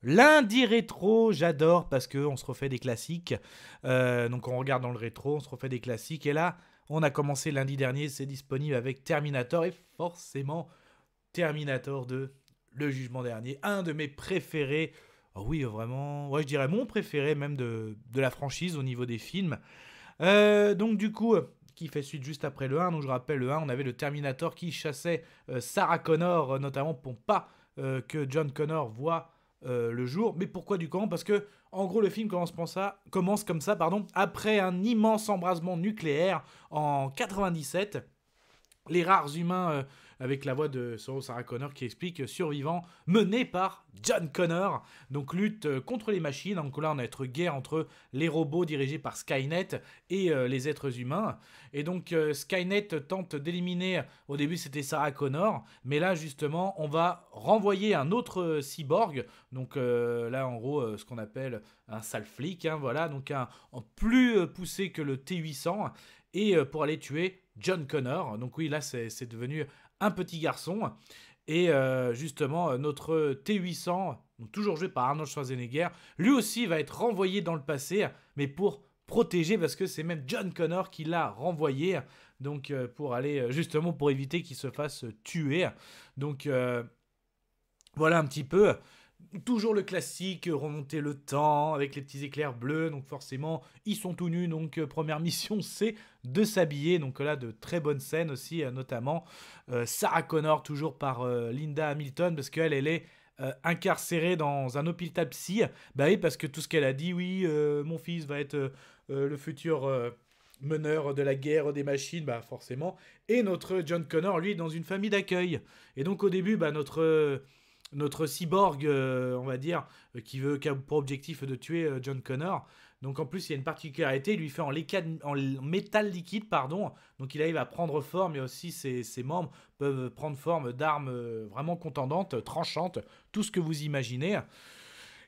Lundi rétro, j'adore parce qu'on se refait des classiques. Donc on regarde dans le rétro, on se refait des classiques. Et là, on a commencé lundi dernier, c'est disponible avec Terminator. Et forcément, Terminator 2, le jugement dernier. Un de mes préférés. Oh oui, vraiment. Ouais, je dirais mon préféré même de la franchise au niveau des films. Donc du coup, qui fait suite juste après le 1. Donc je rappelle le 1, on avait le Terminator qui chassait Sarah Connor, notamment pour pas que John Connor voit le jour. Mais pourquoi du camp? Parce que en gros le film commence comme ça, pardon, après un immense embrasement nucléaire en 97. Les rares humains avec la voix de Sarah Connor qui explique survivants menés par John Connor, donc lutte contre les machines. Donc là on a une guerre entre les robots dirigés par Skynet et les êtres humains. Et donc Skynet tente d'éliminer, au début c'était Sarah Connor, mais là justement on va renvoyer un autre cyborg, donc là en gros ce qu'on appelle un sale flic, hein, voilà, donc un plus poussé que le T-800, et pour aller tuer John Connor. Donc oui, là c'est devenu un petit garçon. Et justement, notre T-800, donc toujours joué par Arnold Schwarzenegger, lui aussi va être renvoyé dans le passé, mais pour protéger, parce que c'est même John Connor qui l'a renvoyé, donc pour aller justement pour éviter qu'il se fasse tuer. Donc voilà un petit peu. Toujours le classique, remonter le temps avec les petits éclairs bleus, donc forcément ils sont tout nus, donc première mission c'est de s'habiller, donc là de très bonnes scènes aussi, notamment Sarah Connor toujours par Linda Hamilton, parce qu'elle elle est incarcérée dans un hôpital psy. Bah oui, parce que tout ce qu'elle a dit, oui, mon fils va être le futur meneur de la guerre des machines, bah forcément. Et notre John Connor, lui, est dans une famille d'accueil. Et donc au début, bah notre cyborg, on va dire, qui a pour objectif de tuer John Connor. Donc en plus, il y a une particularité, il lui fait en métal liquide, pardon. Donc il arrive à prendre forme, et aussi ses membres peuvent prendre forme d'armes vraiment contendantes, tranchantes, tout ce que vous imaginez.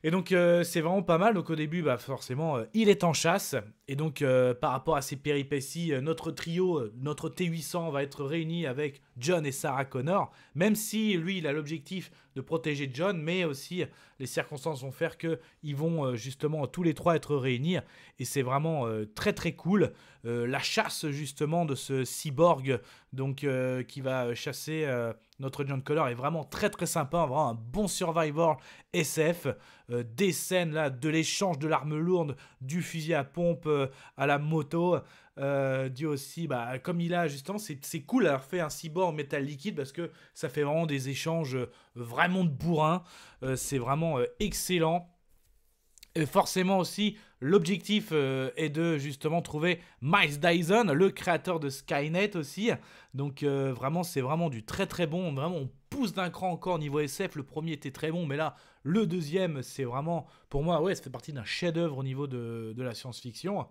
Et donc c'est vraiment pas mal. Donc au début, bah, forcément, il est en chasse. Et donc par rapport à ces péripéties, notre trio, notre T-800 va être réuni avec John et Sarah Connor. Même si lui, il a l'objectif de protéger John, mais aussi les circonstances vont faire qu'ils vont justement tous les trois être réunis. Et c'est vraiment très très cool. La chasse justement de ce cyborg, donc qui va chasser notre John Connor, est vraiment très très sympa. Vraiment un bon Survivor SF. Des scènes là, de l'échange de l'arme lourde, du fusil à pompe à la moto. Dit aussi, bah, comme il a justement, c'est cool d'avoir fait un cyborg métal liquide, parce que ça fait vraiment des échanges vraiment de bourrin. C'est vraiment excellent. Et forcément aussi, l'objectif est de justement trouver Miles Dyson, le créateur de Skynet aussi. Donc vraiment, c'est vraiment du très très bon. Vraiment, on pousse d'un cran encore niveau SF. Le premier était très bon, mais là, le deuxième, c'est vraiment, pour moi, ouais, ça fait partie d'un chef-d'œuvre au niveau de la science-fiction.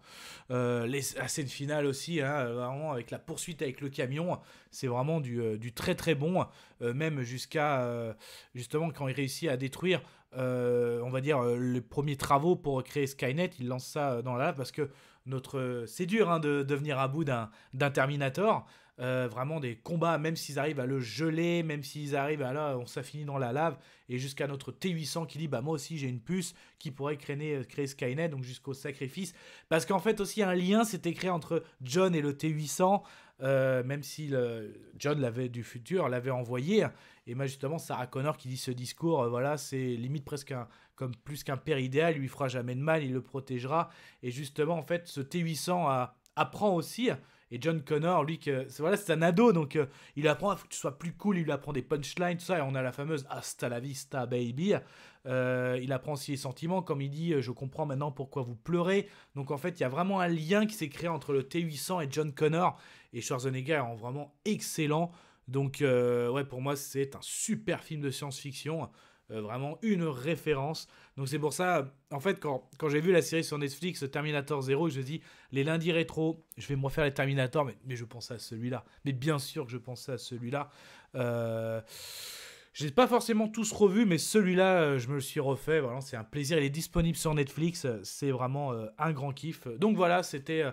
La scène finale aussi, hein, vraiment avec la poursuite avec le camion, c'est vraiment du très très bon. Même jusqu'à justement quand il réussit à détruire on va dire, les premiers travaux pour créer Skynet, il lance ça dans la lave, parce que c'est dur hein, de venir à bout d'un Terminator. Vraiment des combats, même s'ils arrivent à le geler, même s'ils arrivent à là, on s'affinit dans la lave, et jusqu'à notre T-800 qui dit bah moi aussi j'ai une puce qui pourrait créer Skynet, donc jusqu'au sacrifice. Parce qu'en fait aussi un lien s'était créé entre John et le T-800, même si John du futur l'avait envoyé. Et moi justement Sarah Connor qui dit ce discours, voilà, c'est limite presque comme plus qu'un père idéal, il lui fera jamais de mal, il le protégera. Et justement en fait ce T-800 apprend aussi. Et John Connor, lui, voilà, c'est un ado, donc il apprend, il faut que tu sois plus cool, il lui apprend des punchlines, tout ça, et on a la fameuse Hasta la vista, baby. Il apprend aussi les sentiments, comme il dit, je comprends maintenant pourquoi vous pleurez. Donc en fait, il y a vraiment un lien qui s'est créé entre le T-800 et John Connor, et Schwarzenegger est vraiment excellent. Donc ouais, pour moi, c'est un super film de science-fiction. Vraiment une référence. Donc c'est pour ça, en fait, quand j'ai vu la série sur Netflix, Terminator 0, je me dis, les lundis rétro, je vais me refaire les Terminator, mais je pensais à celui-là. Mais bien sûr que je pensais à celui-là. Je n'ai pas forcément tous revus, mais celui-là, je me le suis refait. Voilà, c'est un plaisir. Il est disponible sur Netflix. C'est vraiment un grand kiff. Donc voilà, c'était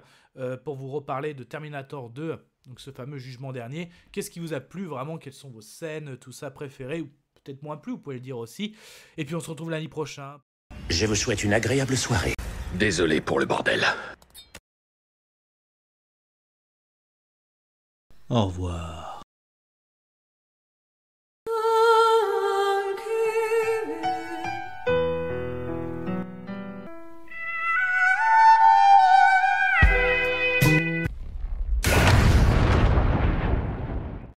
pour vous reparler de Terminator 2, donc ce fameux jugement dernier. Qu'est-ce qui vous a plu vraiment? Quelles sont vos scènes, tout ça préférées? peut-être moins plu, vous pouvez le dire aussi. Et puis on se retrouve lundi prochain. Je vous souhaite une agréable soirée. Désolé pour le bordel. Au revoir.